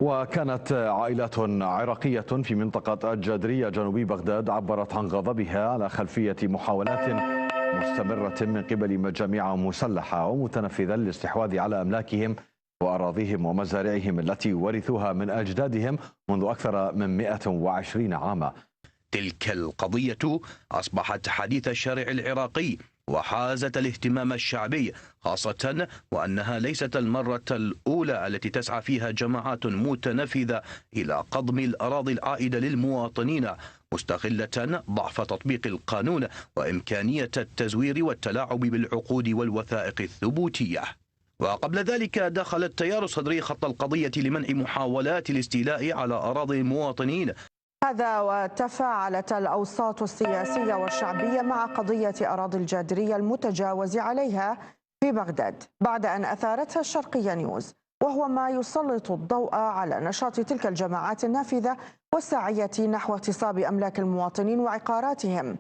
وكانت عائلات عراقية في منطقة الجادرية جنوب بغداد عبرت عن غضبها على خلفية محاولات مستمرة من قبل مجاميع مسلحة ومتنفذة للاستحواذ على أملاكهم وأراضيهم ومزارعهم التي ورثوها من أجدادهم منذ أكثر من 120 عاما. تلك القضية أصبحت حديث الشارع العراقي وحازت الاهتمام الشعبي، خاصة وأنها ليست المرة الأولى التي تسعى فيها جماعات متنفذة إلى قضم الأراضي العائدة للمواطنين، مستغلة ضعف تطبيق القانون وإمكانية التزوير والتلاعب بالعقود والوثائق الثبوتية. وقبل ذلك دخل التيار الصدري خط القضية لمنع محاولات الاستيلاء على أراضي المواطنين. هذا وتفاعلت الأوساط السياسية والشعبية مع قضية أراضي الجادرية المتجاوز عليها في بغداد بعد أن أثارتها الشرقية نيوز، وهو ما يسلط الضوء على نشاط تلك الجماعات النافذة والساعية نحو اغتصاب أملاك المواطنين وعقاراتهم